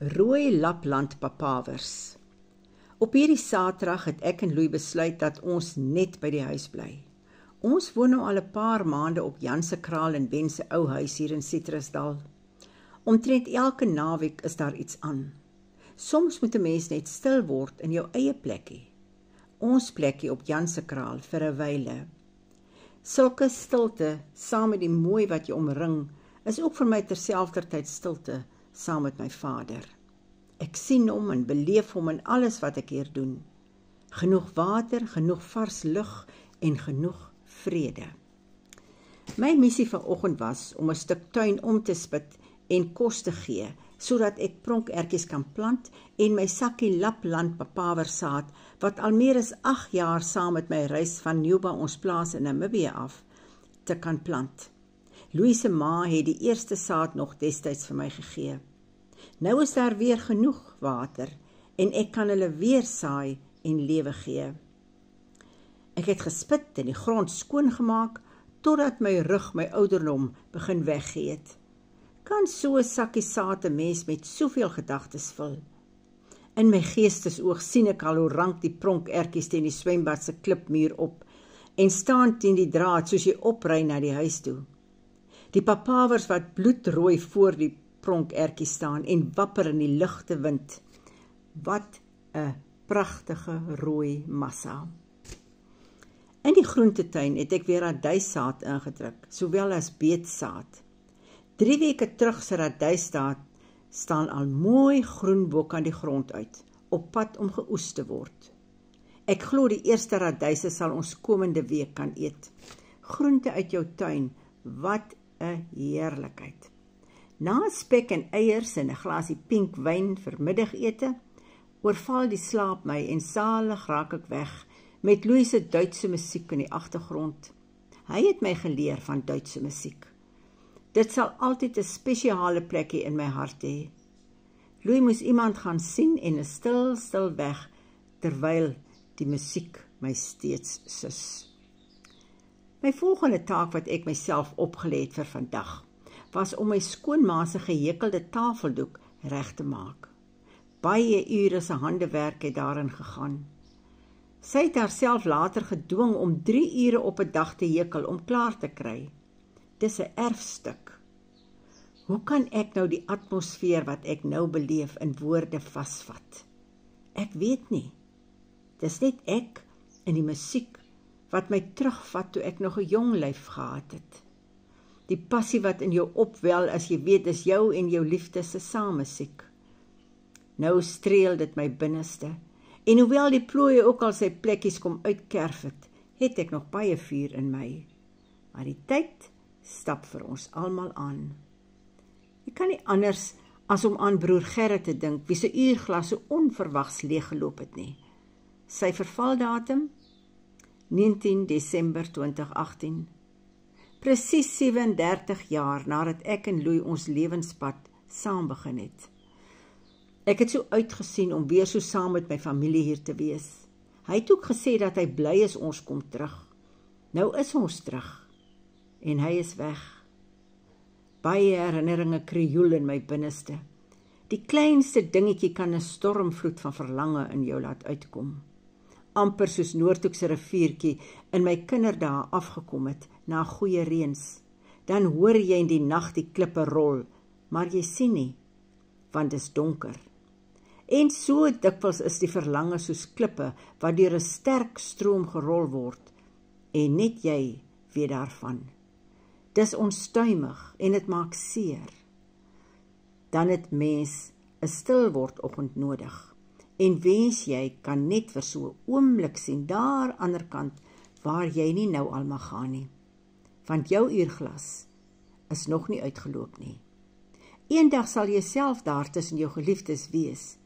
Rooi Lapland papawers. Op hierdie Saterdag het ek en Louis besluit dat ons net by die huis bly. Ons woon nou al 'n paar maande op Jan se kraal en Ben se ou huis hier in Citrusdal. Omtrent elke naweek is daar iets aan. Soms moet 'n mens net stil word in jou eie plekkie. Ons plekkie op Jan se kraal vir 'n wyle. Sulke stilte, saam met die mooi wat jy omring, is ook vir my terselfdertyd stilte saam met my Vader. Ek sien hom en beleef hom in alles wat ek hier doen. Genoeg water, genoeg vars lug en genoeg vrede. My missie vanoggend was om 'n stuk tuin om te spit en kos te gee, sodat ek pronkertjies kan plant en my sakkie Lapland papawersaad, wat al meer as 8 jaar saam met my reis van Newba, ons plaas in Namibië af, te kan plant. Louis se ma het die eerste saad nog destyds vir my gegee. Nou is daar weer genoeg water en ek kan hulle weer saai en lewe gee. Ek het gespit en die grond skoongemaak totdat my rug my ouderdom begin weggee het. Kan so 'n sakkie saad 'n mens met soveel gedagtes vul. In my geestesoog sien ek al hoe rank die pronkertjies teen die swembad se klipmuur op en staan teen die draad soos jy opry na die huis toe. Die papawers wat bloedrooi voor die pronkertjie staan en wapper in die ligte wind. Wat 'n pragtige rooi massa. In die groentetuin het ek weer radysaad ingedruk, sowel as beetsaad. 3 weke terug se radysaad staan al mooi groen bo kan die grond uit, op pad om geoes te word. Ek glo die eerste radyse sal ons komende week kan eet. Groente uit jou tuin, wat 'n heerlikheid. Na spek en eiers en 'n glasie pink wyn vir middagete, oorval die slaap my en salig raak ek weg met Louis se Duitse musiek in die agtergrond. Hy het my geleer van Duitse musiek. Dit sal altyd 'n spesiale plekkie in my hart hê. Louis moes iemand gaan sien en 'n stil weg, terwyl die musiek my steeds sus. My volgende taak wat ek myself opgelê het vir vandag, was om my skoonma se gehekelde tafeldoek reg te maak. Baie ure se handewerk het daarin gegaan. Sy het haarself later gedwing om 3 ure op 'n dag te hekel om klaar te kry. Dis 'n erfstuk. Hoe kan ek nou die atmosfeer wat ek nou beleef in woorde vasvat? Ek weet nie. Dis net ek en die musiek wat my terugvat toe ek nog 'n jong lyf gehad het. Die passie wat in jou opwel as jy weet dis jou en jou liefde se saammusiek. Nou streel dit my binneste. En hoewel die plooie ook al sy plekkies kom uitkerf het ek nog baie vuur in my. Maar die tyd stap vir ons almal aan. Ek kan nie anders as om aan broer Gerrit te dink, wie se uurglas so onverwags leeggeloop het nie. Sy vervaldatum 19 Desember 2018. Presies 37 jaar nadat ek en Louis ons lewenspad saam begin het. Ek het so uitgesien om weer so saam met my familie hier te wees. Hy het ook gesê dat hy bly is ons kom terug. Nou is ons terug. En hy is weg. Baie herinneringe krioel in my binneste. Die kleinste dingetjie kan 'n stormvloed van verlange in jou laat uitkom. Amper soos Noordhoekse riviertjie in my kinderdae afgekom het na goeie reëns. Dan hoor jy in die nag die klippe rol, maar jy sien nie, want dit is donker. En so dikwels is die verlange soos klippe wat deur 'n sterk stroom gerol word, en net jy weet daarvan. Dis onstuimig en dit maak seer. Dan het mens 'n stil word oggend nodig. En wens jy kan net vir so 'n oomblik sien daar ander kant waar jy nie nou al mag gaan nie. Want jou uurglas is nog nie uitgeloop nie. Eendag sal jy self daar tussen jou geliefdes wees,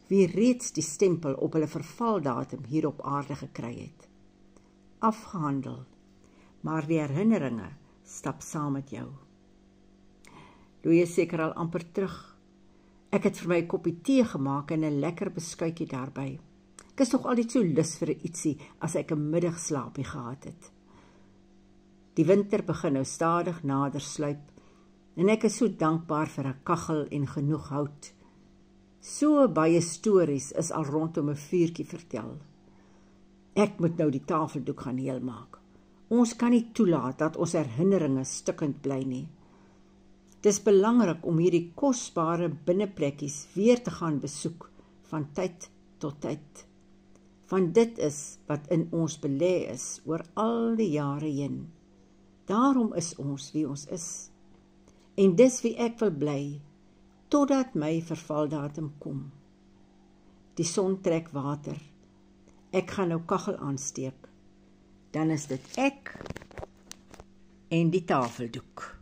wie reeds die stempel op hulle vervaldatum hier op aarde gekry het. Afgehandel, maar die herinneringe stap saam met jou. Louis is seker al amper terug. Ek het vir my 'n koppie tee gemaak en 'n lekker beskuitjie daarby. Ek is nog altyd so lus vir 'n ietsie as ek 'n middagslaapie gehad het. Die winter begin nou stadig nader sluip en ek is so dankbaar vir 'n kaggel en genoeg hout. So baie stories is al rondom 'n vuurtjie vertel. Ek moet nou die tafeldoek gaan heel maak. Ons kan nie toelaat dat ons herinneringe stikkend bly nie. Dis belangrik om hierdie kosbare binneplekkies weer te gaan besoek van tyd tot tyd. Want dit is wat in ons belê is oor al die jare heen. Daarom is ons wie ons is. En dis wie ek wil bly, totdat my vervaldatum kom. Die son trek water. Ek gaan nou kaggel aansteek. Dan is dit ek en die tafeldoek.